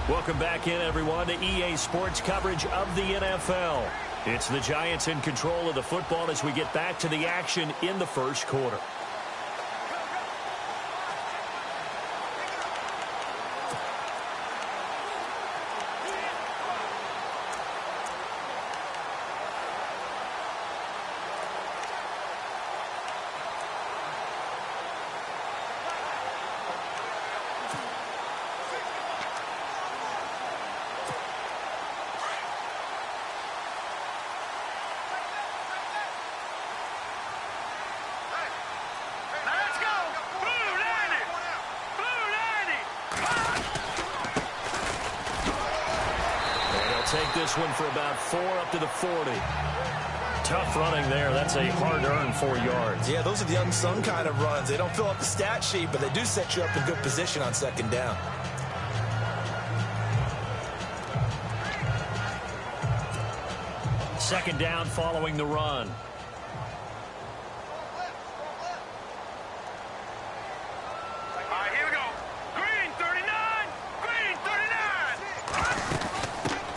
Welcome back in, everyone, to EA Sports coverage of the NFL. It's the Giants in control of the football as we get back to the action in the first quarter. Take this one for about 4 up to the 40. Tough running there. That's a hard-earned 4 yards. Yeah, those are the unsung kind of runs. They don't fill up the stat sheet, but they do set you up in good position on second down. Second down following the run.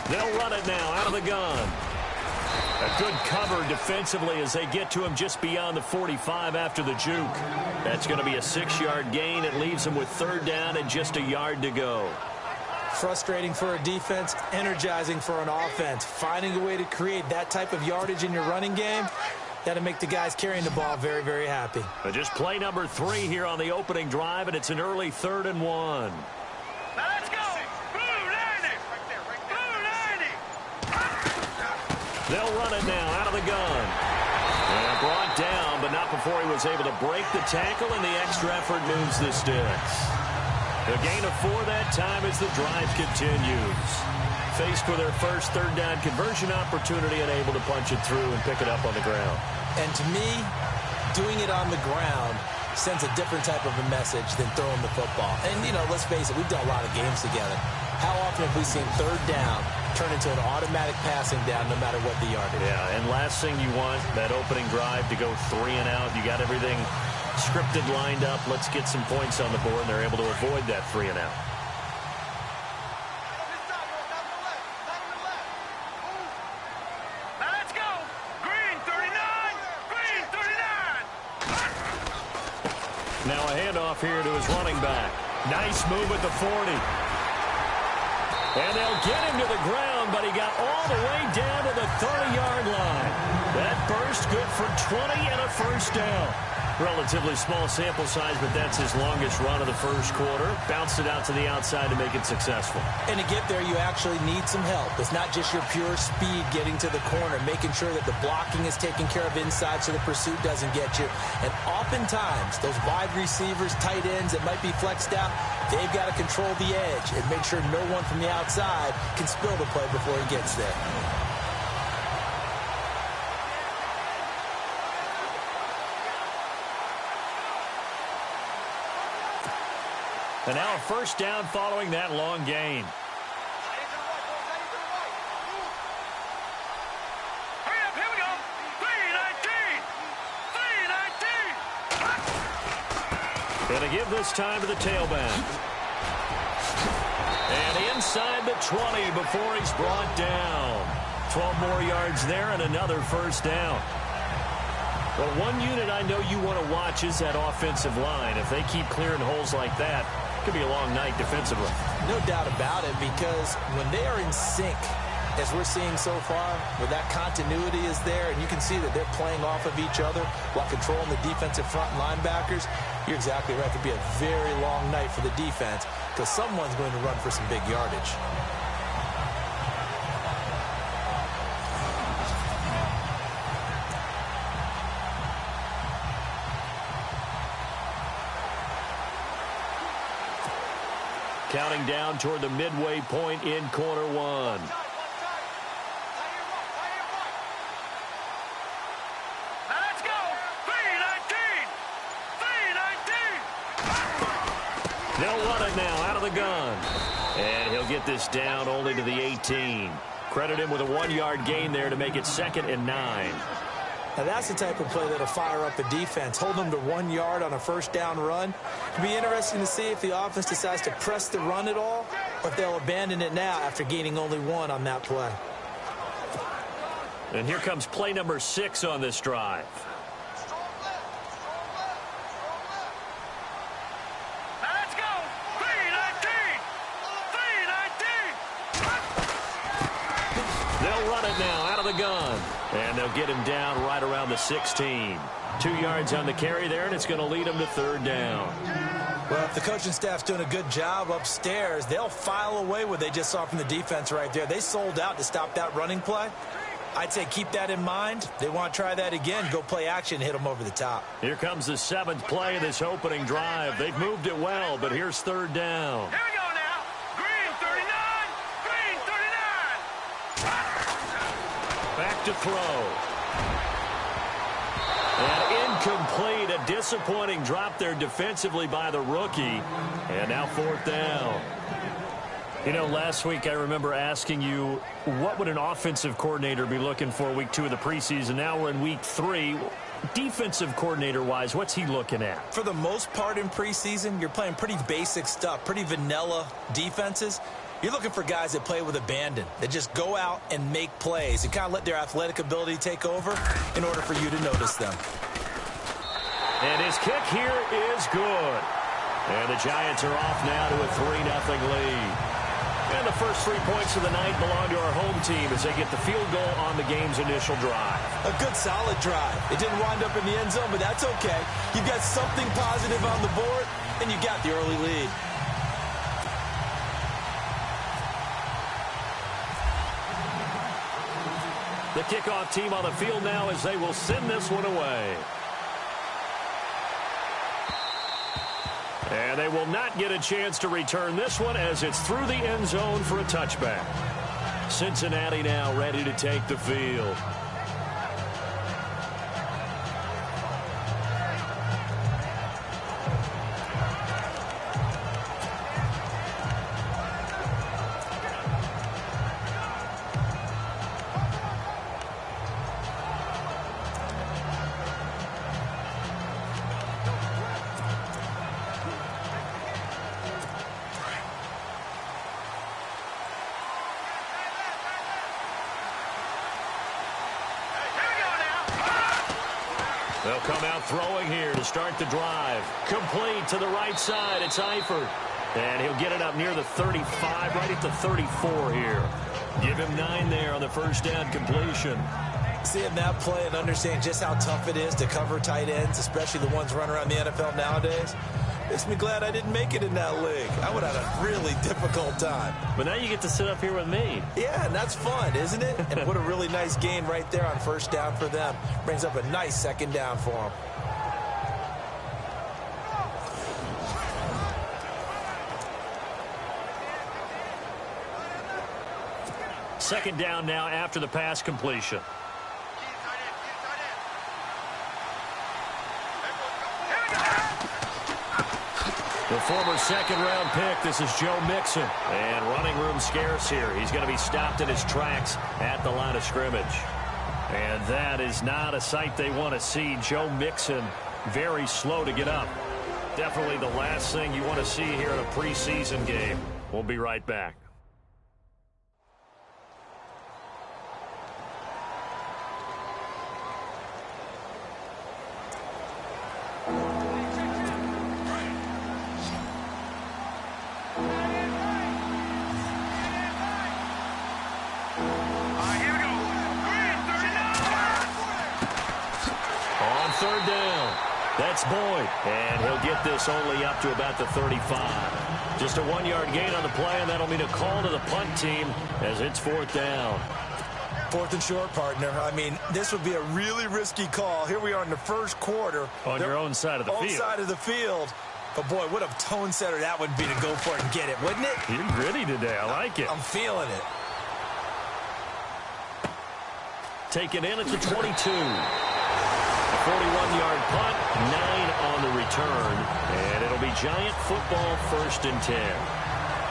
They'll run it now out of the gun. A good cover defensively as they get to him just beyond the 45 after the juke. That's going to be a 6-yard gain. It leaves them with third down and just a yard to go. Frustrating for a defense, energizing for an offense. Finding a way to create that type of yardage in your running game, that'll make the guys carrying the ball very, very happy. But just play number 3 here on the opening drive, and it's an early 3rd and 1. They'll run it now out of the gun. And brought down, but not before he was able to break the tackle, and the extra effort moves the sticks. A gain of 4 that time as the drive continues. Faced with their first third down conversion opportunity and able to punch it through and pick it up on the ground. And to me, doing it on the ground sends a different type of a message than throwing the football. And, you know, let's face it, we've done a lot of games together. How often have we seen third down turn into an automatic passing down no matter what the yardage? Yeah, and last thing you want, that opening drive to go 3 and out. You got everything scripted, lined up. Let's get some points on the board, and they're able to avoid that 3 and out. Let's go! Green 39! Green 39! Now a handoff here to his running back. Nice move at the 40. And they'll get him to the ground, but he got all the way down to the 30-yard line. That burst good for 20 and a first down. Relatively small sample size, but that's his longest run of the first quarter. Bounced it out to the outside to make it successful. And to get there, you actually need some help. It's not just your pure speed getting to the corner, making sure that the blocking is taken care of inside so the pursuit doesn't get you. And oftentimes, those wide receivers, tight ends that might be flexed out, they've got to control the edge and make sure no one from the outside can spill the play before he gets there. And now a first down following that long gain. Hurry up, here we go. 3-19. 3-19. Going to give this time to the tailback. And inside the 20 before he's brought down. 12 more yards there and another first down. Well, one unit I know you want to watch is that offensive line. If they keep clearing holes like that, it could be a long night defensively. No doubt about it, because when they are in sync, as we're seeing so far, where that continuity is there, and you can see that they're playing off of each other while controlling the defensive front linebackers, you're exactly right. It could be a very long night for the defense because someone's going to run for some big yardage. Counting down toward the midway point in quarter one. Let's go! 3-19! 3-19! They'll run it now out of the gun. And he'll get this down only to the 18. Credit him with a 1-yard gain there to make it 2nd and 9. Now, that's the type of play that'll fire up a defense. Hold them to 1 yard on a first down run. It'll be interesting to see if the offense decides to press the run at all, or if they'll abandon it now after gaining only 1 on that play. And here comes play number 6 on this drive. Let's go. 3-19. 3-19. They'll run it now out of the gun. And they'll get him down right around the 16. 2 yards on the carry there, and it's going to lead him to third down. Well, if the coaching staff's doing a good job upstairs, they'll file away what they just saw from the defense right there. They sold out to stop that running play. I'd say keep that in mind. They want to try that again, go play action, hit them over the top. Here comes the 7th play of this opening drive. They've moved it well, but here's third down. Here we go now. Green 39. Green 39. Back to throw. And incomplete. A disappointing drop there defensively by the rookie. And now fourth down. You know, last week I remember asking you, what would an offensive coordinator be looking for week 2 of the preseason? Now we're in week 3. Defensive coordinator-wise, what's he looking at? For the most part in preseason, you're playing pretty basic stuff, pretty vanilla defenses. You're looking for guys that play with abandon, that just go out and make plays and kind of let their athletic ability take over in order for you to notice them. And his kick here is good. And the Giants are off now to a 3-0 lead. And the first 3 points of the night belong to our home team as they get the field goal on the game's initial drive. A good, solid drive. It didn't wind up in the end zone, but that's okay. You've got something positive on the board, and you got the early lead. The kickoff team on the field now as they will send this one away. And they will not get a chance to return this one as it's through the end zone for a touchback. Cincinnati now ready to take the field. They'll come out throwing here to start the drive. Complete to the right side. It's Eifert. And he'll get it up near the 35, right at the 34 here. Give him 9 there on the first down completion. Seeing that play and understand just how tough it is to cover tight ends, especially the ones running around the NFL nowadays, makes me glad I didn't make it in that league. I would have had a really difficult time. But now you get to sit up here with me. Yeah, and that's fun, isn't it? And what a really nice gain right there on first down for them. Brings up a nice second down for them. Second down now after the pass completion. The former second-round pick, this is Joe Mixon. And running room scarce here. He's going to be stopped in his tracks at the line of scrimmage. And that is not a sight they want to see. Joe Mixon very slow to get up. Definitely the last thing you want to see here in a preseason game. We'll be right back. Third down. That's Boyd. And he'll get this only up to about the 35. Just a 1-yard gain on the play, and that'll mean a call to the punt team as it's fourth down. Fourth and short, partner. I mean, this would be a really risky call. Here we are in the first quarter. On your own side of the field. Own side of the field. But, boy, what a tone setter that would be to go for it and get it, wouldn't it? You're gritty today. I like it. I'm feeling it. Taken in at the 22. 41-yard punt, 9 on the return, and it'll be Giant football 1st and 10.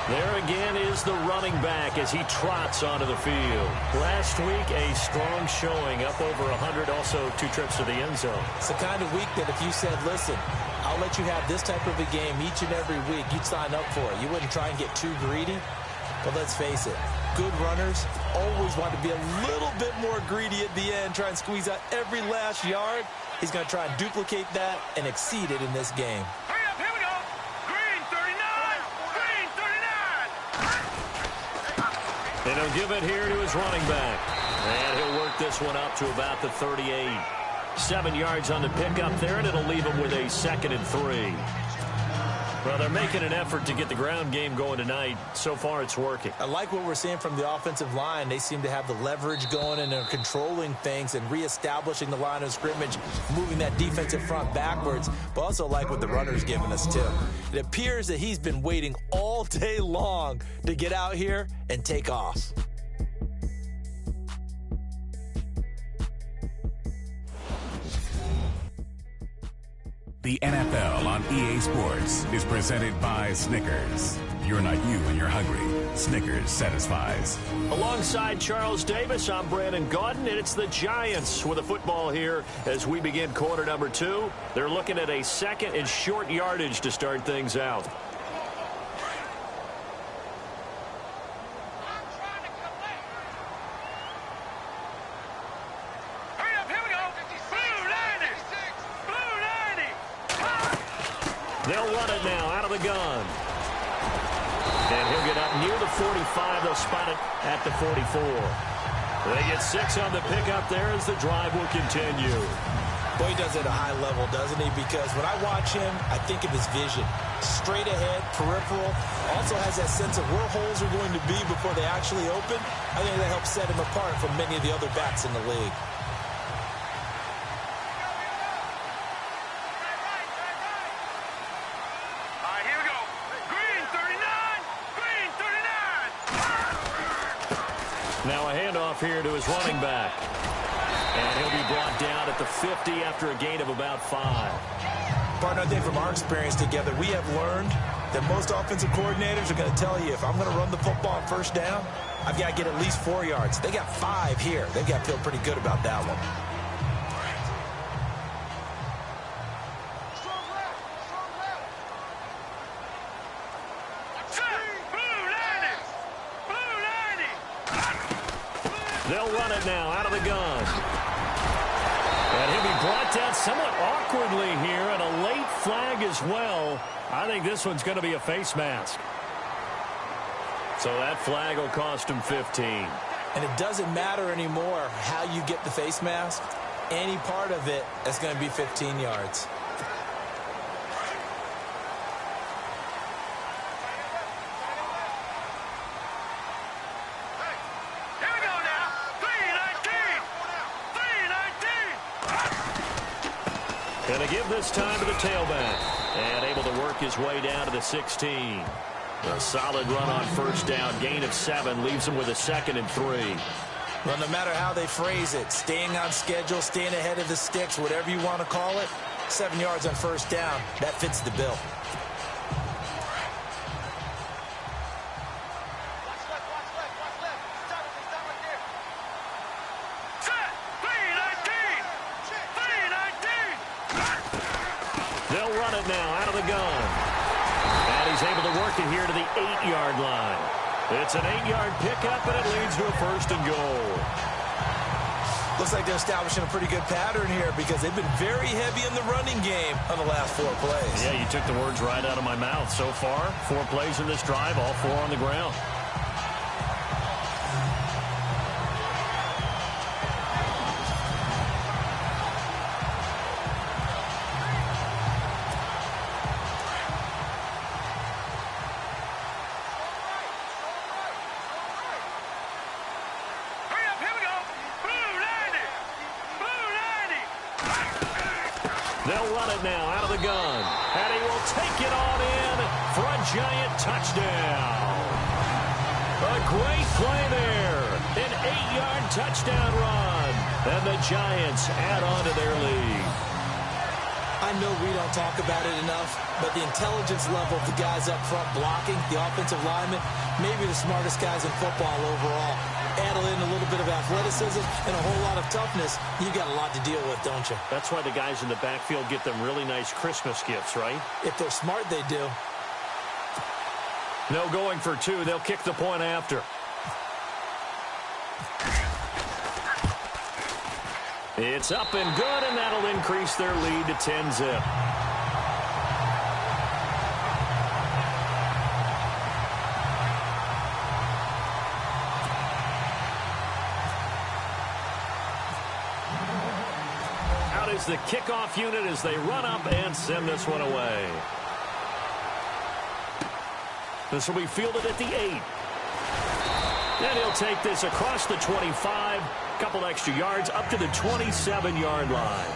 There again is the running back as he trots onto the field. Last week, a strong showing, up over 100, also 2 trips to the end zone. It's the kind of week that if you said, listen, I'll let you have this type of a game each and every week, you'd sign up for it. You wouldn't try and get too greedy. But let's face it, good runners always want to be a little bit more greedy at the end, try and squeeze out every last yard. He's going to try and duplicate that and exceed it in this game. Hurry up, here we go. Green 39. Green 39. And he'll give it here to his running back. And he'll work this one up to about the 38. 7 yards on the pickup there, and it'll leave him with a 2nd and 3. Well, they're making an effort to get the ground game going tonight. So far, it's working. I like what we're seeing from the offensive line. They seem to have the leverage going, and they're controlling things and reestablishing the line of scrimmage, moving that defensive front backwards, but also like what the runner's giving us, too. It appears that he's been waiting all day long to get out here and take off. The NFL on EA Sports is presented by Snickers. You're not you when you're hungry. Snickers satisfies. Alongside Charles Davis, I'm Brandon Gaudin, and it's the Giants with a football here as we begin quarter number 2. They're looking at a 2nd and short yardage to start things out. They'll run it now out of the gun. And he'll get up near the 45. They'll spot it at the 44. They get 6 on the pickup there as the drive will continue. Boy, he does it at a high level, doesn't he? Because when I watch him, I think of his vision. Straight ahead, peripheral. Also has that sense of where holes are going to be before they actually open. I think that helps set him apart from many of the other backs in the league. Now a handoff here to his running back. And he'll be brought down at the 50 after a gain of about 5. Partner, I think from our experience together, we have learned that most offensive coordinators are going to tell you, if I'm going to run the football on first down, I've got to get at least 4 yards. They got 5 here. They've got to feel pretty good about that one. They'll run it now out of the gun. And he'll be brought down somewhat awkwardly here, and a late flag as well. I think this one's going to be a face mask. So that flag will cost him 15. And it doesn't matter anymore how you get the face mask. Any part of it is going to be 15 yards. Going to give this time to the tailback. And able to work his way down to the 16. A solid run on first down. Gain of 7 leaves him with a 2nd and 3. Well, no matter how they phrase it, staying on schedule, staying ahead of the sticks, whatever you want to call it, 7 yards on first down, that fits the bill. They'll run it now out of the gun. And he's able to work it here to the 8-yard line. It's an 8-yard pickup, and it leads to a 1st and goal. Looks like they're establishing a pretty good pattern here because they've been very heavy in the running game on the last 4 plays. Yeah, you took the words right out of my mouth. So far, 4 plays in this drive, all 4 on the ground. They'll run it now out of the gun. And he will take it on in for a Giant touchdown. A great play there. An 8-yard touchdown run. And the Giants add on to their lead. I I know we don't talk about it enough, but the intelligence level of the guys up front blocking, the offensive linemen, maybe the smartest guys in football overall. Add in a little bit of athleticism and a whole lot of toughness, you got a lot to deal with, don't you? That's why the guys in the backfield get them really nice Christmas gifts, right? If they're smart, they do. No going for two. They'll kick the point after. It's up and good, and that'll increase their lead to 10-zip. Out is the kickoff unit as they run up and send this one away. This will be fielded at the 8. And he'll take this across the 25. Couple extra yards up to the 27-yard line.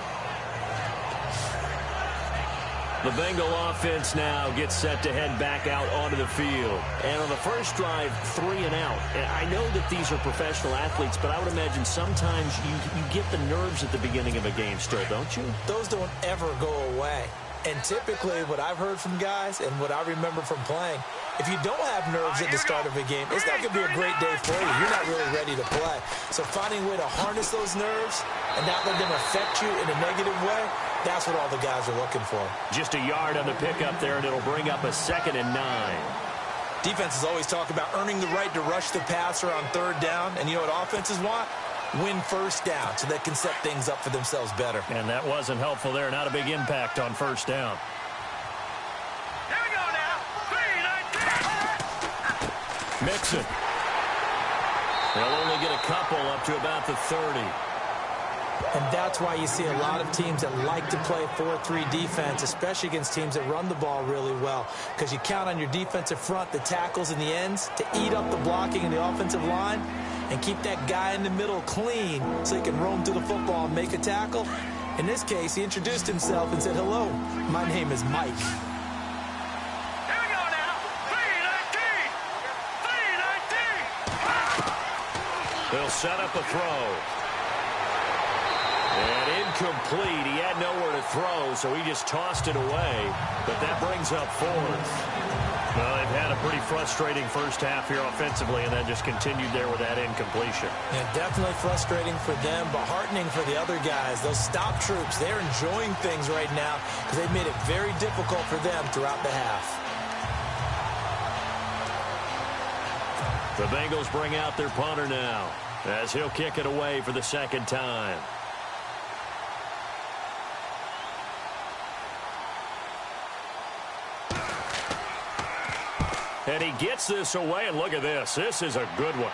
The Bengal offense now gets set to head back out onto the field. And on the first drive, 3 and out. And I know that these are professional athletes, but I would imagine sometimes you get the nerves at the beginning of a game still, don't you? Those don't ever go away. And typically what I've heard from guys and what I remember from playing, if you don't have nerves at the start of a game, it's not going to be a great day for you. You're not really ready to play. So finding a way to harness those nerves and not let them affect you in a negative way, that's what all the guys are looking for. Just a yard on the pickup there, and it'll bring up a 2nd and 9. Defenses always talk about earning the right to rush the passer on 3rd down. And you know what offenses want? Win 1st down so they can set things up for themselves better. And that wasn't helpful there. Not a big impact on 1st down. Mixon. They'll only get a couple up to about the 30. And that's why you see a lot of teams that like to play 4-3 defense, especially against teams that run the ball really well, because you count on your defensive front, the tackles and the ends, to eat up the blocking in the offensive line and keep that guy in the middle clean so he can roam to the football and make a tackle. In this case, he introduced himself and said, "Hello, my name is Mike." They'll set up a throw. And incomplete. He had nowhere to throw, so he just tossed it away. But that brings up 4th. Well, they've had a pretty frustrating first half here offensively, and then just continued there with that incompletion. Yeah, definitely frustrating for them, but heartening for the other guys. Those stop troops, they're enjoying things right now because they've made it very difficult for them throughout the half. The Bengals bring out their punter now as he'll kick it away for the 2nd time. And he gets this away, and look at this. This is a good one.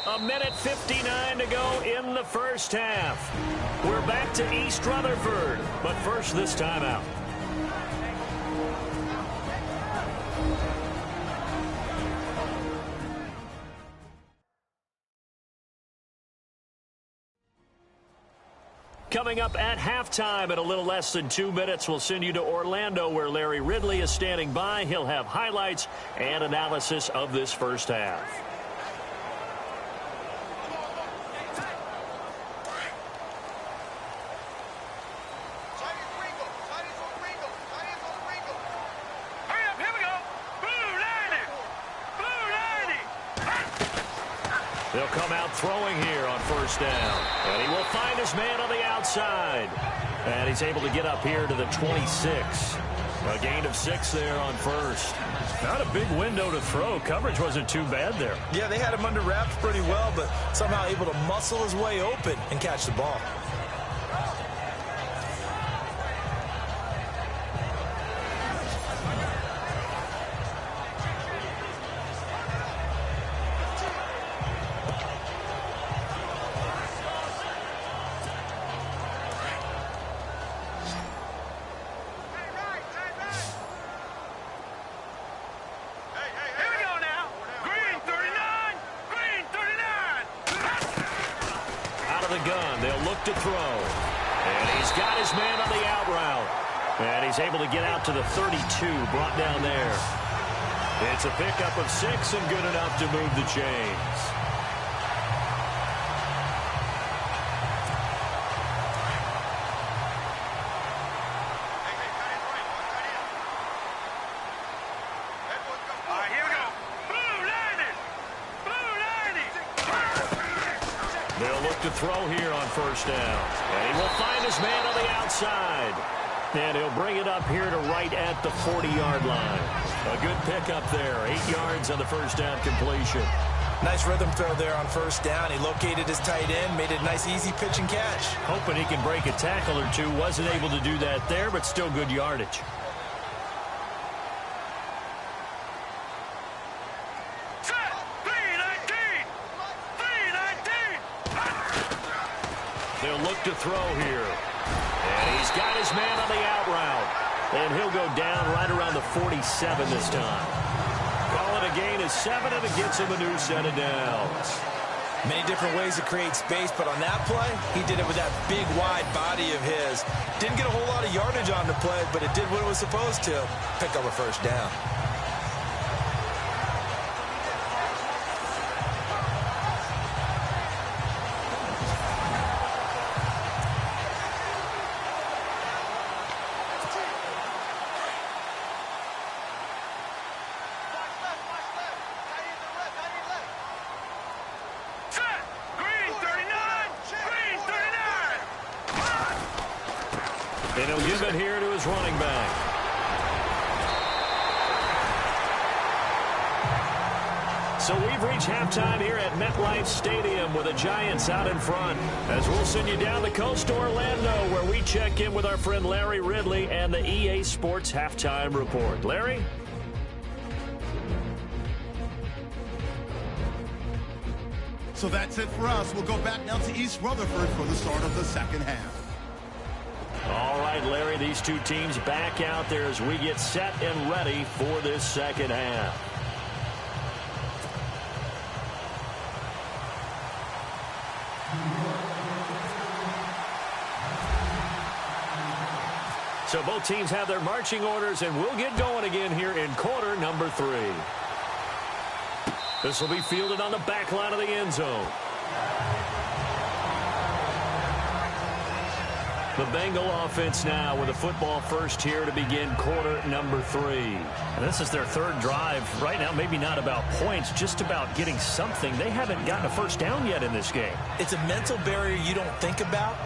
1:59 to go in the first half. We're back to East Rutherford, but first this time out. Coming up at halftime in a little less than 2 minutes, we'll send you to Orlando where Larry Ridley is standing by. He'll have highlights and analysis of this first half. They'll come out throwing here on 1st down. And he will find his man on the outside. And he's able to get up here to the 26. A gain of 6 there on 1st. Not a big window to throw. Coverage wasn't too bad there. Yeah, they had him under wraps pretty well, but somehow able to muscle his way open and catch the ball. To throw. And he's got his man on the out route. And he's able to get out to the 32, brought down there. It's a pickup of 6 and good enough to move the chains. look to throw here on first down. And he will find his man on the outside. And he'll bring it up here to right at the 40-yard line. A good pickup there. 8 yards on the first down completion. Nice rhythm throw there on first down. He located his tight end, made it a nice, easy pitch and catch. Hoping he can break a tackle or two. Wasn't able to do that there, but still good yardage. They'll look to throw here. And he's got his man on the out route. And he'll go down right around the 47 this time. Call it a gain of 7, and it gets him a new set of downs. Many different ways to create space, but on that play, he did it with that big, wide body of his. Didn't get a whole lot of yardage on the play, but it did what it was supposed to. Pick up a first down. And he'll give it here to his running back. So we've reached halftime here at MetLife Stadium with the Giants out in front. As we'll send you down the coast to Orlando, where we check in with our friend Larry Ridley and the EA Sports Halftime Report. Larry? So that's it for us. We'll go back now to East Rutherford for the start of the second half. All right, Larry, these two teams back out there as we get set and ready for this second half. So both teams have their marching orders, and we'll get going again here in quarter number 3. This will be fielded on the back line of the end zone. The Bengal offense now with a football first here to begin quarter number 3. And this is their third drive. Right now, maybe not about points, just about getting something. They haven't gotten a first down yet in this game. It's a mental barrier you don't think about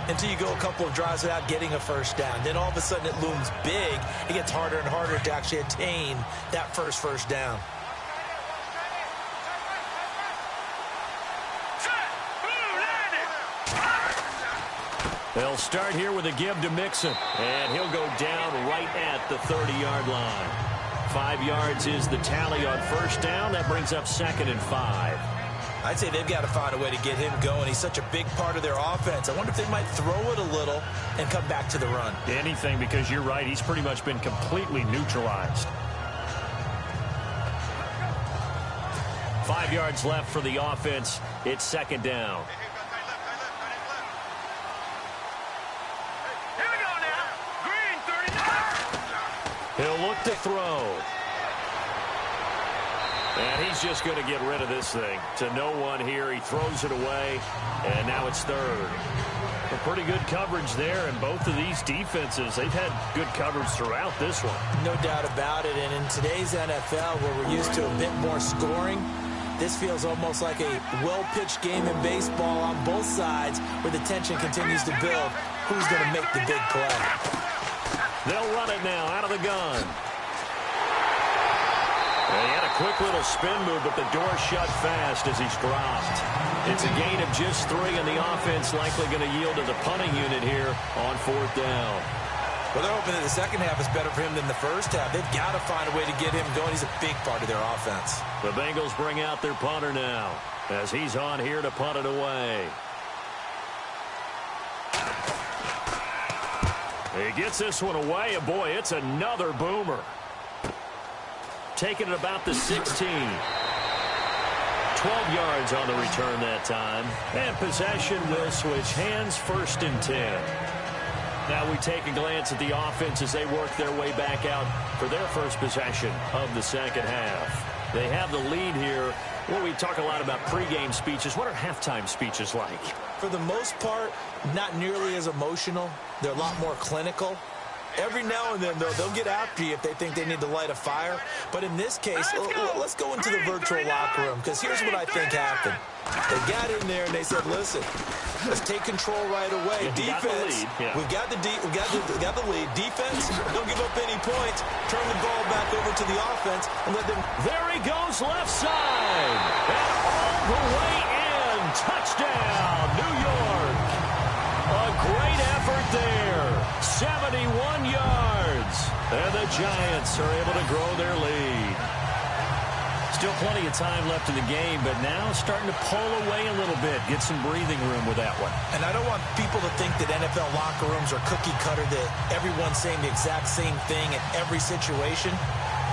until you go a couple of drives without getting a first down. Then all of a sudden it looms big. It gets harder and harder to actually attain that first down. They'll start here with a give to Mixon, and he'll go down right at the 30-yard line. 5 yards is the tally on first down. That brings up 2nd and 5. I'd say they've got to find a way to get him going. He's such a big part of their offense. I wonder if they might throw it a little and come back to the run. Anything, because you're right. He's pretty much been completely neutralized. 5 yards left for the offense. It's 2nd down. He'll look to throw. And he's just going to get rid of this thing to no one here. He throws it away, and now it's 3rd. A pretty good coverage there, and both of these defenses, they've had good coverage throughout this one. No doubt about it, and in today's NFL, where we're used to a bit more scoring, this feels almost like a well-pitched game in baseball on both sides, where the tension continues to build. Who's going to make the big play? They'll run it now out of the gun. And he had a quick little spin move, but the door shut fast as he's dropped. It's a gain of just 3, and the offense likely going to yield to the punting unit here on 4th down. Well, they're hoping that the second half is better for him than the first half. They've got to find a way to get him going. He's a big part of their offense. The Bengals bring out their punter now as he's on here to punt it away. He gets this one away, and boy, it's another boomer. Taking it about the 16. 12 yards on the return that time. And possession will switch hands, 1st and 10. Now we take a glance at the offense as they work their way back out for their first possession of the second half. They have the lead here. Well, we talk a lot about pregame speeches. What are halftime speeches like? For the most part, not nearly as emotional. They're a lot more clinical. Every now and then, though, they'll get after you if they think they need to light a fire. But in this case, let's go into the virtual locker room, because here's what I think happened. They got in there and they said, listen, let's take control right away. Defense, we've got the lead. Defense, don't give up any points. Turn the ball back over to the offense and let them. There he goes, left side. And all the way in. Touchdown, New York. A great effort there. 71 yards. And the Giants are able to grow their lead. Still plenty of time left in the game, but now starting to pull away a little bit, get some breathing room with that one. And I don't want people to think that NFL locker rooms are cookie cutter, that everyone's saying the exact same thing in every situation.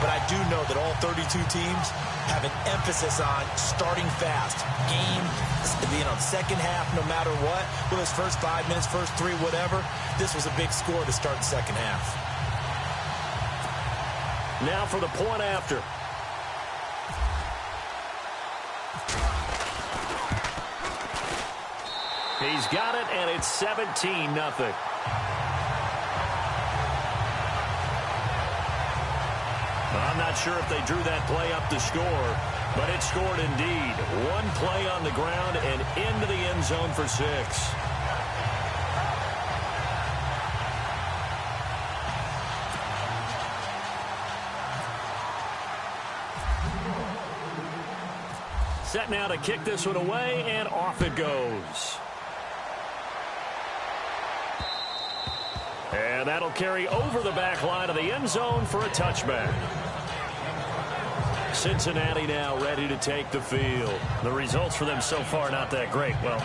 But I do know that all 32 teams have an emphasis on starting fast. Game, second half, no matter what. Whether it's first 5 minutes, first 3, whatever. This was a big score to start the second half. Now for the point after. He's got it, and it's 17-0. I'm not sure if they drew that play up to score, but it scored indeed. One play on the ground and into the end zone for 6. Set now to kick this one away, and off it goes. And that'll carry over the back line of the end zone for a touchback. Cincinnati now ready to take the field. The results for them so far not that great. Well,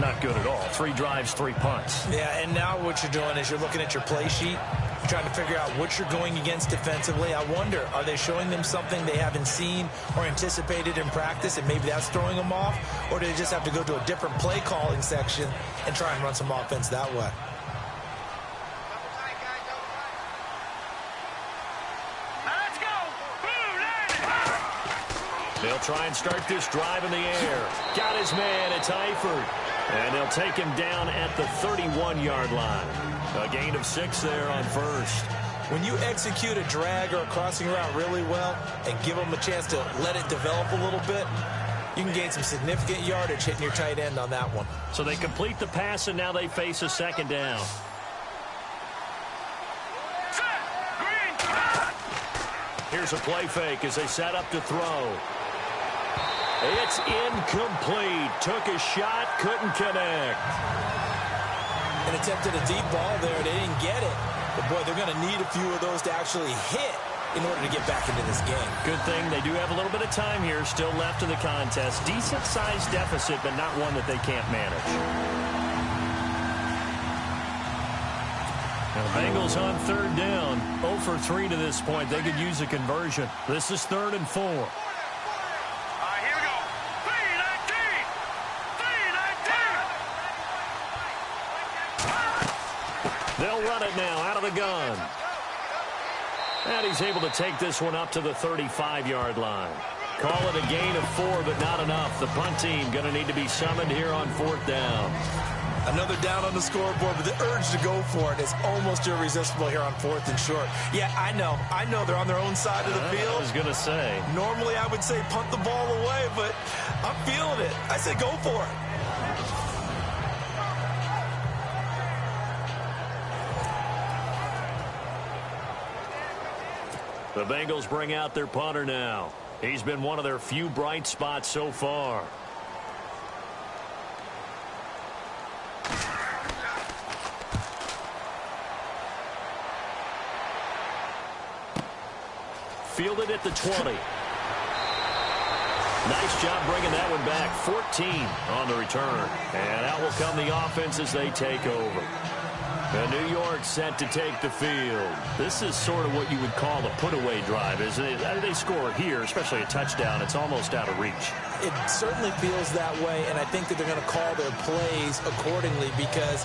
not good at all. 3 drives, 3 punts. Yeah, and now what you're doing is you're looking at your play sheet, trying to figure out what you're going against defensively. I wonder, are they showing them something they haven't seen or anticipated in practice, and maybe that's throwing them off? Or do they just have to go to a different play calling section and try and run some offense that way? They'll try and start this drive in the air. Got his man, it's Eifert. And they'll take him down at the 31-yard line. A gain of 6 there on first. When you execute a drag or a crossing route really well and give them a chance to let it develop a little bit, you can gain some significant yardage hitting your tight end on that one. So they complete the pass, and now they face a second down. Here's a play fake as they set up to throw. It's incomplete. Took a shot, couldn't connect. And attempted a deep ball there. They didn't get it. But, boy, they're going to need a few of those to actually hit in order to get back into this game. Good thing they do have a little bit of time here still left in the contest. Decent-sized deficit, but not one that they can't manage. Now, the Bengals on third down. 0 for 3 to this point. They could use a conversion. This is 3rd and 4. They'll run it now out of the gun. And he's able to take this one up to the 35-yard line. Call it a gain of 4, but not enough. The punt team going to need to be summoned here on 4th down. Another down on the scoreboard, but the urge to go for it is almost irresistible here on 4th and short. Yeah, I know they're on their own side of the field. I was going to say. Normally I would say punt the ball away, but I'm feeling it. I say go for it. The Bengals bring out their punter now. He's been one of their few bright spots so far. Fielded at the 20. Nice job bringing that one back. 14 on the return. And out will come the offense as they take over. And New York set to take the field. This is sort of what you would call a put-away drive, isn't it? They score here, especially a touchdown. It's almost out of reach. It certainly feels that way, and I think that they're going to call their plays accordingly because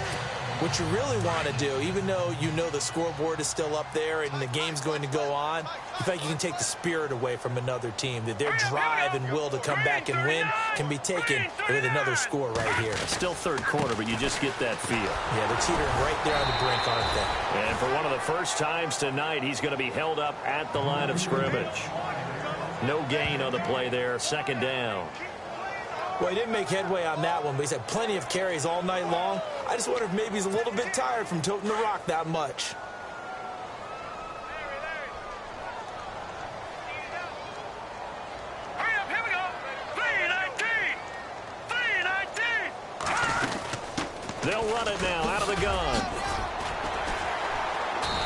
What you really want to do, even though you know the scoreboard is still up there and the game's going to go on, you think you can take the spirit away from another team, that their drive and will to come back and win can be taken with another score right here. Still third quarter, but you just get that feel. Yeah, they're teetering right there on the brink, aren't they? And for one of the first times tonight, he's going to be held up at the line of scrimmage. No gain on the play there, second down. Well, he didn't make headway on that one, but he's had plenty of carries all night long. I just wonder if maybe he's a little bit tired from toting the rock that much. Hurry up, here we go. 3-19. They'll run it now out of the gun.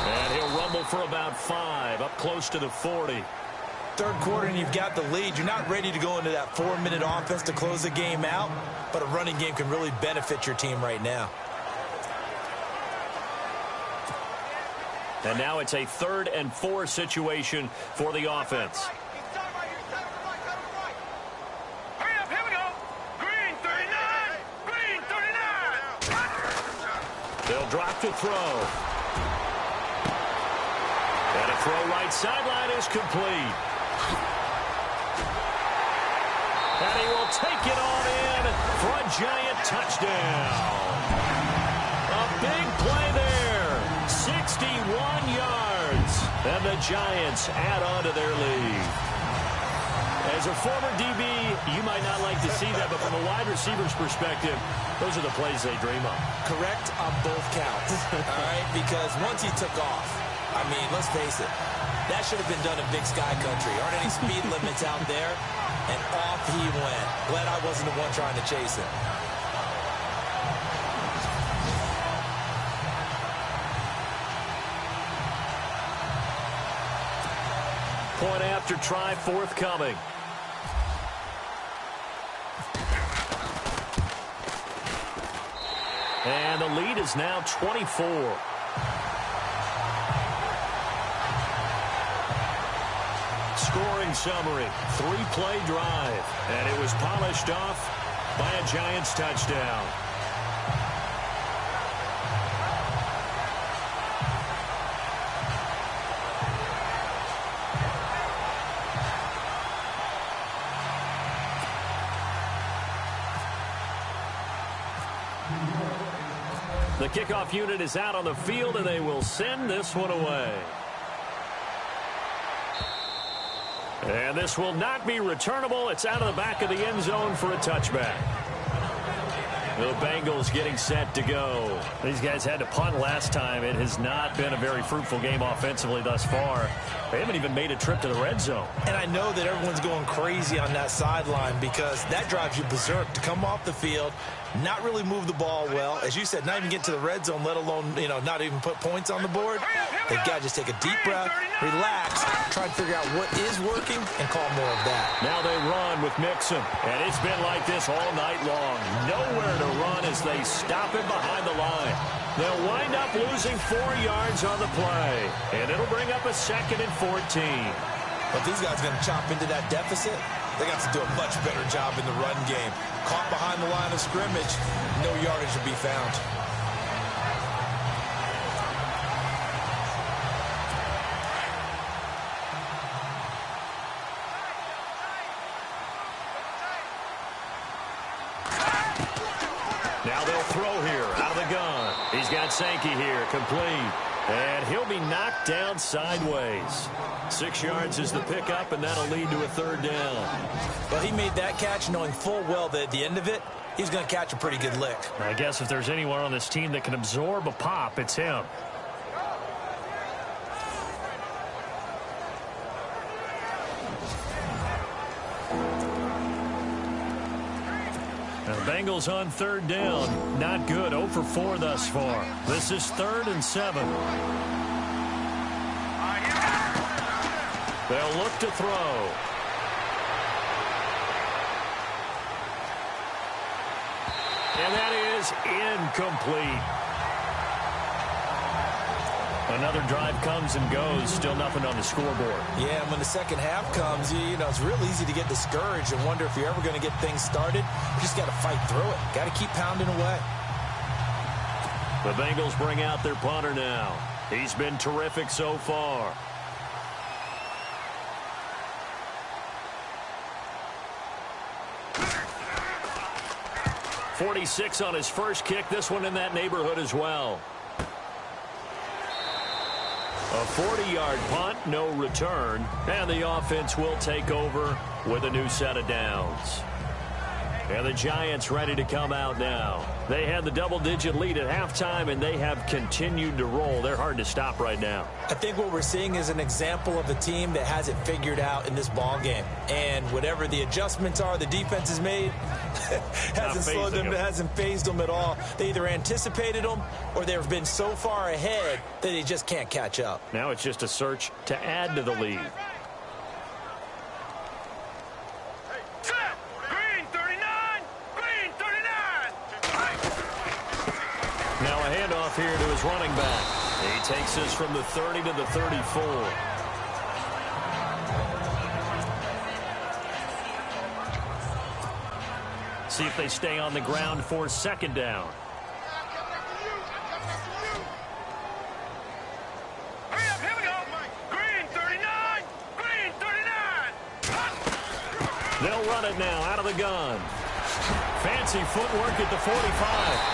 And he'll rumble for about 5, up close to the 40. Third quarter and you've got the lead. You're not ready to go into that 4-minute offense to close the game out, but a running game can really benefit your team right now. And now it's a 3rd and 4 situation for the offense. Hurry up, here we go. Green 39. Green 39. They'll drop to throw. And a throw right sideline is complete. And he will take it on in for a giant touchdown. A big play there. 61 yards. And the Giants add on to their lead. As a former DB, you might not like to see that, but from a wide receiver's perspective, those are the plays they dream of. Correct on both counts, all right? Because once he took off, I mean, let's face it, that should have been done in Big Sky Country. Aren't any speed limits out there? And off he went. Glad I wasn't the one trying to chase him. Point after try forthcoming. And the lead is now 24. Scoring summary, 3-play drive, and it was polished off by a Giants touchdown. The kickoff unit is out on the field, and they will send this one away. And this will not be returnable. It's out of the back of the end zone for a touchback. The Bengals getting set to go. These guys had to punt last time. It has not been a very fruitful game offensively thus far. They haven't even made a trip to the red zone. And I know that everyone's going crazy on that sideline because that drives you berserk to come off the field, not really move the ball well. As you said, not even get to the red zone, let alone, not even put points on the board. They've got to just take a deep breath, relax, try and figure out what is working, and call more of that. Now they run with Mixon, and it's been like this all night long. Nowhere to run as they stop him behind the line. They'll wind up losing 4 yards on the play, and it'll bring up a 2nd and 14. But these guys are going to chop into that deficit. They got to do a much better job in the run game. Caught behind the line of scrimmage, no yardage to be found. Now they'll throw here out of the gun. He's got Sankey here, complete. And he'll be knocked down sideways. 6 yards is the pickup, and that'll lead to a 3rd down. Well, he made that catch knowing full well that at the end of it, he's going to catch a pretty good lick. I guess if there's anyone on this team that can absorb a pop, it's him. The Bengals on 3rd down. Not good. 0 for 4 thus far. This is 3rd and 7. They'll look to throw. And that is incomplete. Another drive comes and goes. Still nothing on the scoreboard. Yeah, and when the second half comes, it's real easy to get discouraged and wonder if you're ever going to get things started. You just got to fight through it. Got to keep pounding away. The Bengals bring out their punter now. He's been terrific so far. .46 on his first kick. This one in that neighborhood as well. A 40-yard punt, no return. And the offense will take over with a new set of downs. And the Giants ready to come out now. They had the double-digit lead at halftime, and they have continued to roll. They're hard to stop right now. I think what we're seeing is an example of a team that has it figured out in this ball game. And whatever the adjustments are the defense has made hasn't slowed them, hasn't phased them at all. They either anticipated them or they've been so far ahead that they just can't catch up. Now it's just a search to add to the lead. Now a handoff here to his running back. He takes this from the 30 to the 34. See if they stay on the ground for second down. Here we go. Green 39. Green 39. They'll run it now out of the gun. Fancy footwork at the 45.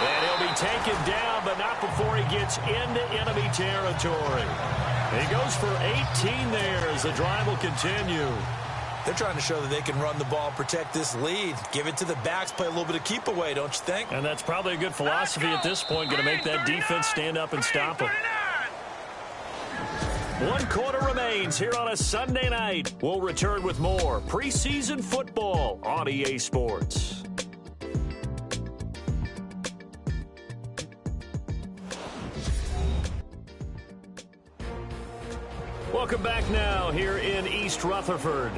And he'll be taken down, but not before he gets into enemy territory. He goes for 18 there as the drive will continue. They're trying to show that they can run the ball, protect this lead. Give it to the backs, play a little bit of keep away, don't you think? And that's probably a good philosophy at this point, going to make that defense stand up and stop him. 1 quarter remains here on a Sunday night. We'll return with more preseason football on EA Sports. Welcome back now here in East Rutherford.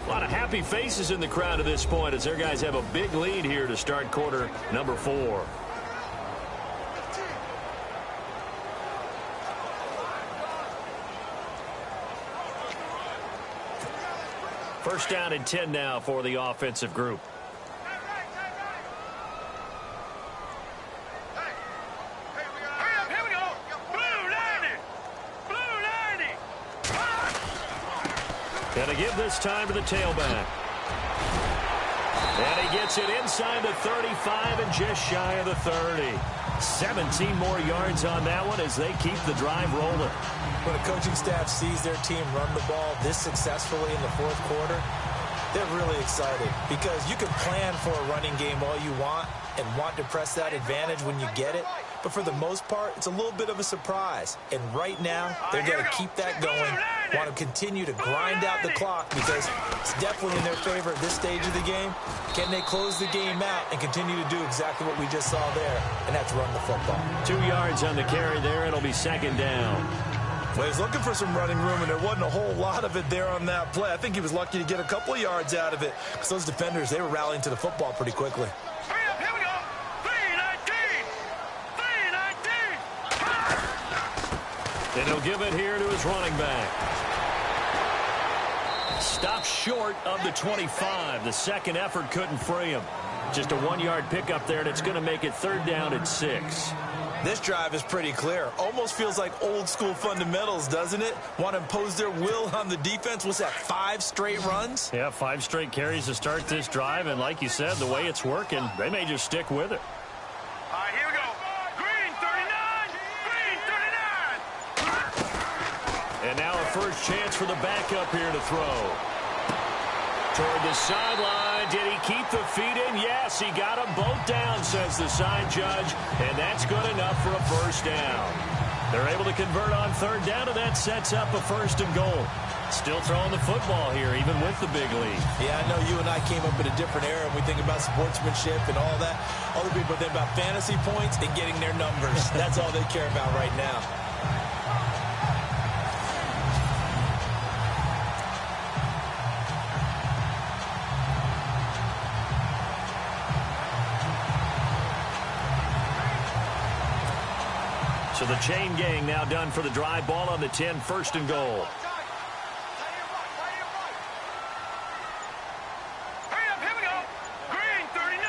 A lot of happy faces in the crowd at this point as their guys have a big lead here to start quarter number 4. First down and 10 now for the offensive group. Here we go. Blue 90. Blue 90. Gonna give this time to the tailback. And he gets it inside the 35 and just shy of the 30. 17 more yards on that one as they keep the drive rolling. When a coaching staff sees their team run the ball this successfully in the fourth quarter, they're really excited because you can plan for a running game all you want and want to press that advantage when you get it. But for the most part, it's a little bit of a surprise. And right now, they're going to keep that going, want to continue to grind out the clock because it's definitely in their favor at this stage of the game. Can they close the game out and continue to do exactly what we just saw there, and that's run the football. 2 yards on the carry there. It'll be second down. Well, he's looking for some running room, and there wasn't a whole lot of it there on that play. I think he was lucky to get a couple of yards out of it because those defenders, they were rallying to the football pretty quickly. Here we go. 319. 319. And he'll give it here to his running back. Stopped short of the 25. The second effort couldn't free him. Just a 1-yard pickup there, and it's going to make it third down and 6. This drive is pretty clear. Almost feels like old school fundamentals, doesn't it? Want to impose their will on the defense. What's that, 5 straight runs? Yeah, 5 straight carries to start this drive, and like you said, the way it's working, they may just stick with it. All right, here we go. Green 39. Green 39. And now a first chance for the backup here to throw. Toward the sideline. Did he keep the feet in? Yes, he got them both down, says the side judge. And that's good enough for a first down. They're able to convert on third down, and that sets up a first and goal. Still throwing the football here, even with the big lead. Yeah, I know you and I came up in a different era, and we think about sportsmanship and all that. Other people think about fantasy points and getting their numbers. That's all they care about right now. So the chain gang now done for the drive. Ball on the 10, first and goal. Here we go. Green 39.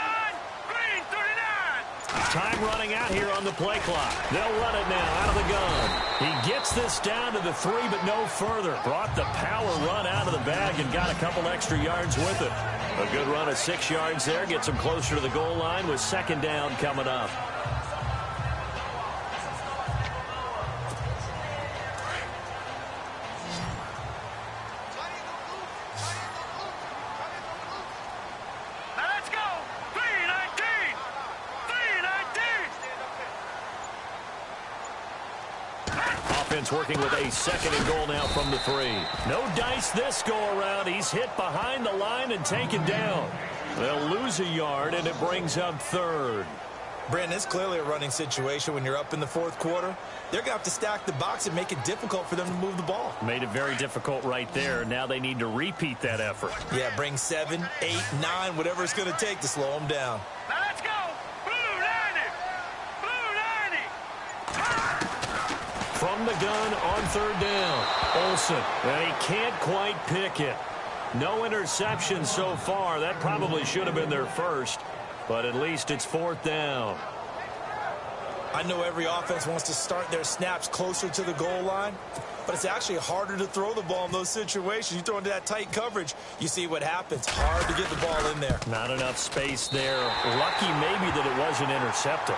Green 39. Time running out here on the play clock. They'll run it now out of the gun. He gets this down to the 3, but no further. Brought the power run out of the bag and got a couple extra yards with it. A good run of 6 yards there. Gets him closer to the goal line with second down coming up. Working with a second and goal now from the 3. No dice this go around. He's hit behind the line and taken down. They'll lose a yard, and it brings up third. Brandon, it's clearly a running situation when you're up in the fourth quarter. They're going to have to stack the box and make it difficult for them to move the ball. Made it very difficult right there. Now they need to repeat that effort. Yeah, bring 7, 8, 9, whatever it's going to take to slow them down. Now let's go. Blue 90. Blue 90. From the gun on third down. Olsen, and he can't quite pick it. No interception so far. That probably should have been their first, but at least it's fourth down. I know every offense wants to start their snaps closer to the goal line, but it's actually harder to throw the ball in those situations. You throw into that tight coverage, you see what happens. Hard to get the ball in there. Not enough space there. Lucky maybe that it wasn't intercepted.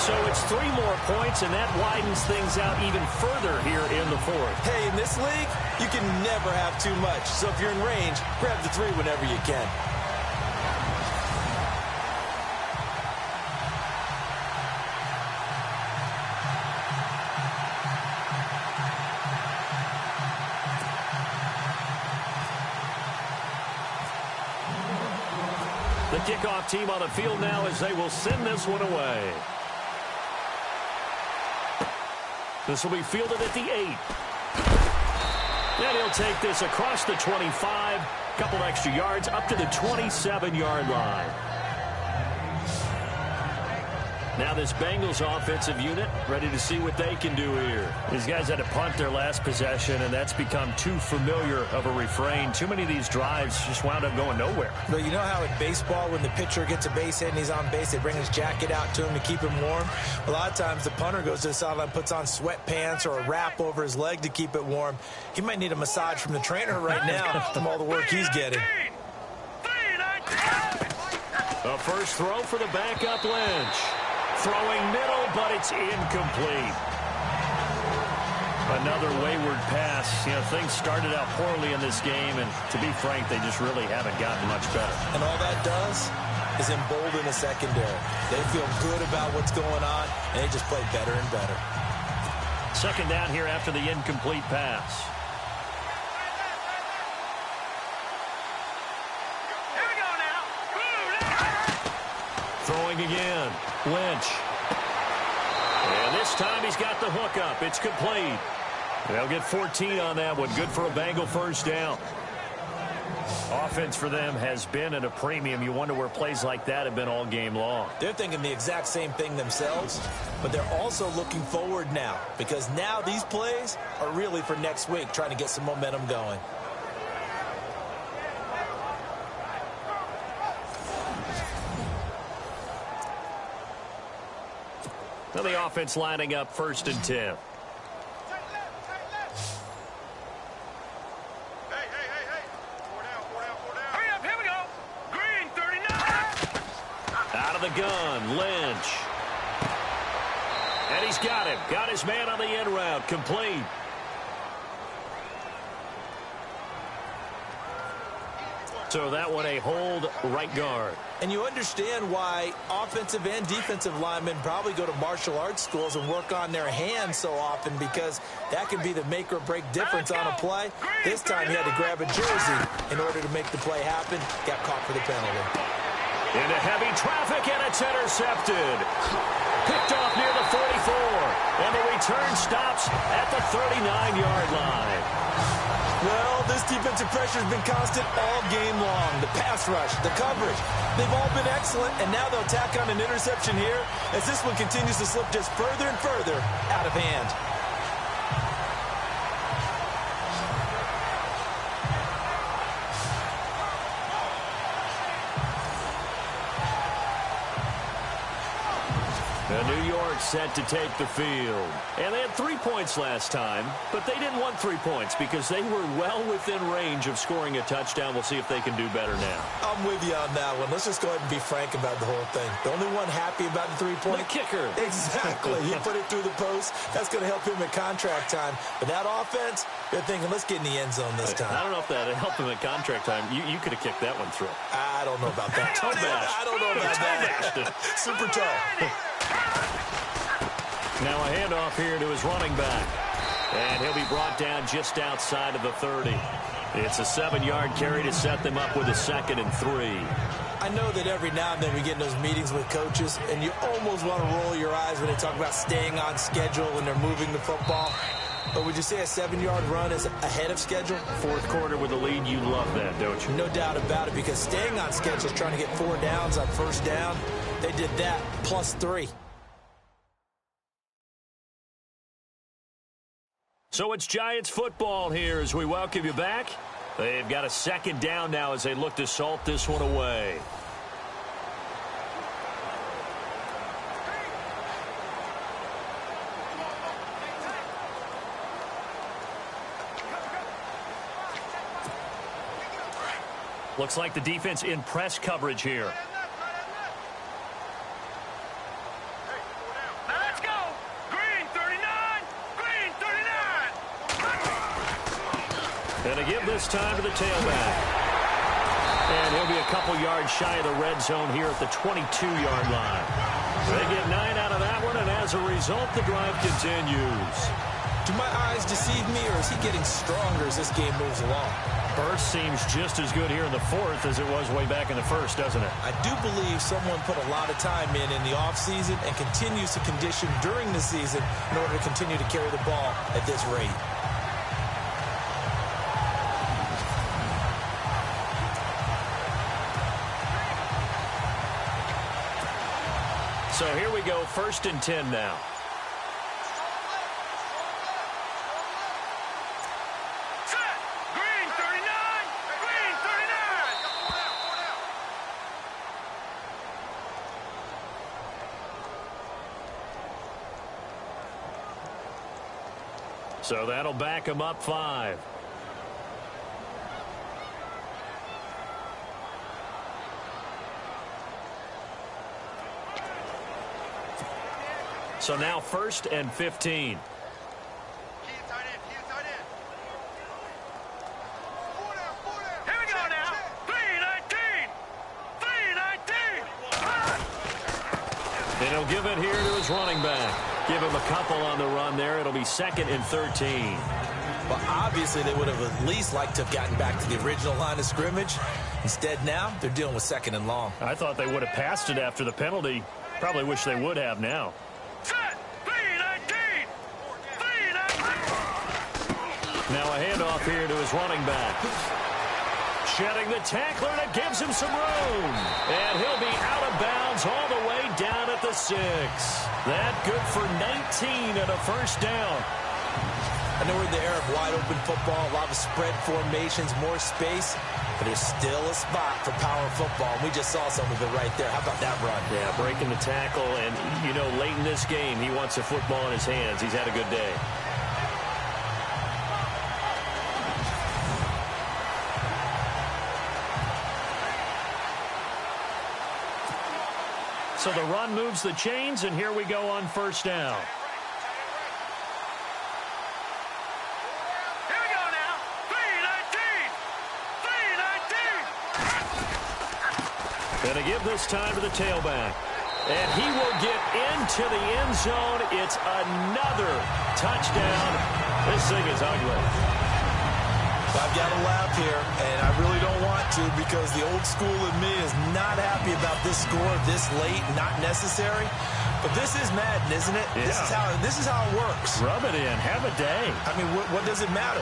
So it's 3 more points, and that widens things out even further here in the fourth. Hey, in this league, you can never have too much. So if you're in range, grab the 3 whenever you can. The kickoff team on the field now as they will send this one away. This will be fielded at the 8. And he'll take this across the 25. Couple extra yards up to the 27-yard line. Now this Bengals offensive unit ready to see what they can do here. These guys had to punt their last possession, and that's become too familiar of a refrain. Too many of these drives just wound up going nowhere. But you know how in baseball, when the pitcher gets a base hit and he's on base, they bring his jacket out to him to keep him warm? A lot of times the punter goes to the sideline, puts on sweatpants or a wrap over his leg to keep it warm. He might need a massage from the trainer right now from all the work he's getting. A first throw for the backup Lynch. Throwing middle, but it's incomplete. Another wayward pass. You know, things started out poorly in this game, and to be frank, they just really haven't gotten much better. And all that does is embolden the secondary. They feel good about what's going on, and they just play better and better. Second down here after the incomplete pass. Here we go now. Throwing again. Lynch. And this time he's got the hook up. It's complete. They'll get 14 on that one. Good for a Bengal first down. Offense for them has been at a premium. You wonder where plays like that have been all game long. They're thinking the exact same thing themselves, but they're also looking forward now because now these plays are really for next week, trying to get some momentum going. Now the offense lining up first and 10. Hey. Four down. Hurry up, here we go. Green 39. Out of the gun, Lynch. And he's got him. Got his man on the end route. Complete. So that one a hold right guard. And you understand why offensive and defensive linemen probably go to martial arts schools and work on their hands so often, because that can be the make or break difference on a play. This time he had to grab a jersey in order to make the play happen. Got caught for the penalty. Into heavy traffic, and it's intercepted. Picked off near the 44. And the return stops at the 39-yard line. Well, this defensive pressure has been constant all game long. The pass rush, the coverage, they've all been excellent, and now they'll tack on an interception here as this one continues to slip just further and further out of hand. And New York set to take the field. And they had 3 points last time, but they didn't want 3 points because they were well within range of scoring a touchdown. We'll see if they can do better now. I'm with you on that one. Let's just go ahead and be frank about the whole thing. The only one happy about the 3-point? The kicker. Exactly. He put it through the post. That's going to help him at contract time. But that offense, they're thinking, let's get in the end zone this time. I don't know if that helped him at contract time. You could have kicked that one through. I don't know about that. I don't know about that. Super tough. Now a handoff here to his running back. And he'll be brought down just outside of the 30. It's a 7-yard carry to set them up with a 2nd and 3. I know that every now and then we get in those meetings with coaches, and you almost want to roll your eyes when they talk about staying on schedule when they're moving the football. But would you say a 7-yard run is ahead of schedule? Fourth quarter with the lead, you love that, don't you? No doubt about it, because staying on schedule is trying to get 4 downs on first down. They did that, plus 3. So it's Giants football here as we welcome you back. They've got a 2nd down now as they look to salt this one away. Looks like the defense in press coverage here. And to give this time to the tailback. And he'll be a couple yards shy of the red zone here at the 22-yard line. They get 9 out of that one, and as a result, the drive continues. Do my eyes deceive me, or is he getting stronger as this game moves along? Burst seems just as good here in the 4th as it was way back in the 1st, doesn't it? I do believe someone put a lot of time in the offseason and continues to condition during the season in order to continue to carry the ball at this rate. So here we go, 1st and 10 now. So that'll back him up 5. So now 1st and 15. And he'll give it here to his running back. Give him a couple on the run there. It'll be 2nd and 13. Well, obviously, they would have at least liked to have gotten back to the original line of scrimmage. Instead, now, they're dealing with 2nd and long. I thought they would have passed it after the penalty. Probably wish they would have now. Now a handoff here to his running back. Shedding the tackler, and it gives him some room. And he'll be out of bounds all the way down at the 6. That good for 19 and a 1st down. I know we're in the era of wide-open football, a lot of spread formations, more space, but there's still a spot for power football. We just saw some of it right there. How about that run? Yeah, breaking the tackle, and, you know, late in this game, he wants the football in his hands. He's had a good day. So the run moves the chains, and here we go on 1st down. Here we go now. 3-19. And to give this time to the tailback. And he will get into the end zone. It's another touchdown. This thing is ugly. I've got to laugh here, and I really don't want to because the old school in me is not happy about this score this late, not necessary. But this is Madden, isn't it? Yeah. This is how it works. Rub it in. Have a day. I mean, what does it matter?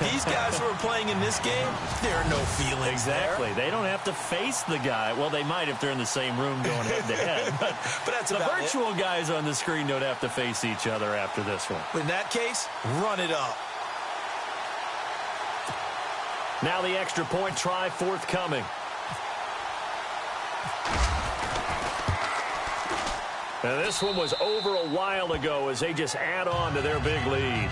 These guys who are playing in this game, there are no feelings Exactly. there. They don't have to face the guy. Well, they might if they're in the same room going head-to-head. But that's the about virtual guys on the screen don't have to face each other after this one. In that case, run it up. Now the extra point try forthcoming. And this one was over a while ago as they just add on to their big lead.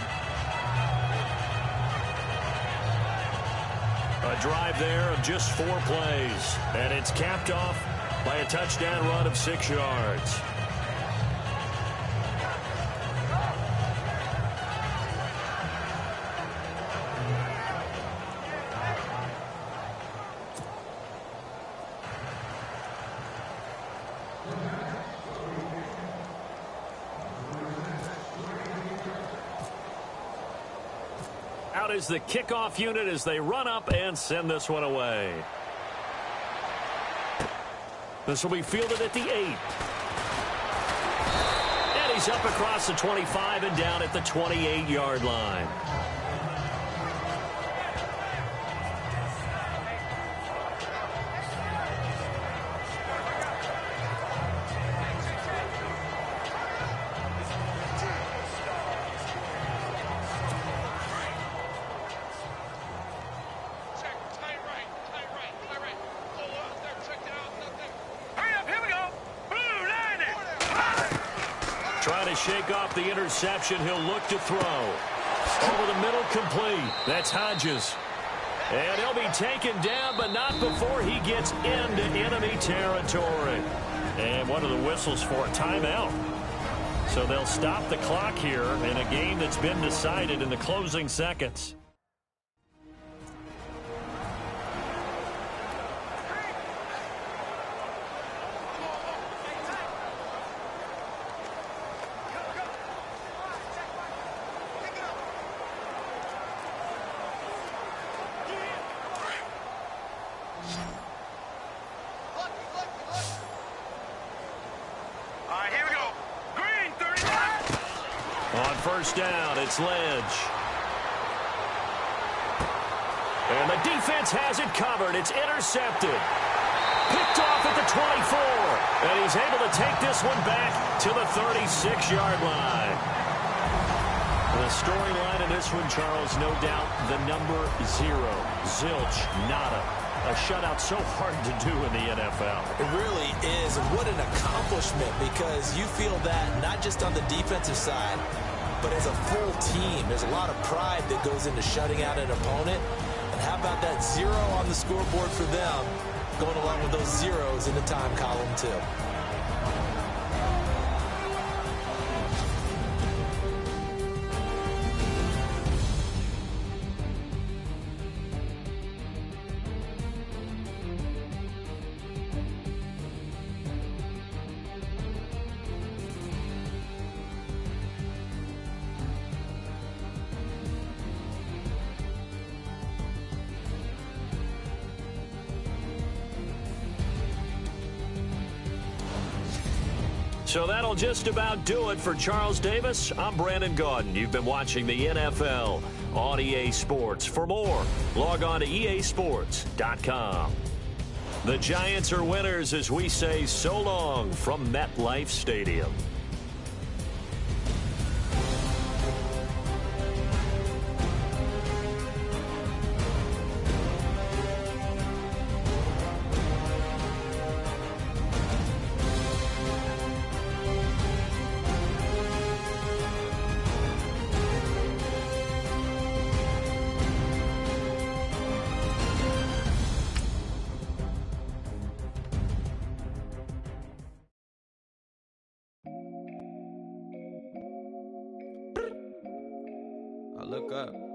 A drive there of just 4 plays. And it's capped off by a touchdown run of 6 yards. Out is the kickoff unit as they run up and send this one away. This will be fielded at the 8. And he's up across the 25 and down at the 28-yard line. Trying to shake off the interception. He'll look to throw. Over the middle, complete. That's Hodges. And he'll be taken down, but not before he gets into enemy territory. And what are the whistles for? A timeout. So they'll stop the clock here in a game that's been decided in the closing seconds. On first down, it's Ledge. And the defense has it covered. It's intercepted. Picked off at the 24. And he's able to take this one back to the 36-yard line. The storyline in this one, Charles, no doubt the number 0. Zilch, nada. A shutout so hard to do in the NFL. It really is. And what an accomplishment, because you feel that not just on the defensive side, but as a full team. There's a lot of pride that goes into shutting out an opponent. And how about that 0 on the scoreboard for them, going along with those zeros in the time column, too. So that'll just about do it for Charles Davis. I'm Brandon Gaudin. You've been watching the NFL on EA Sports. For more, log on to easports.com. The Giants are winners as we say so long from MetLife Stadium. I look up.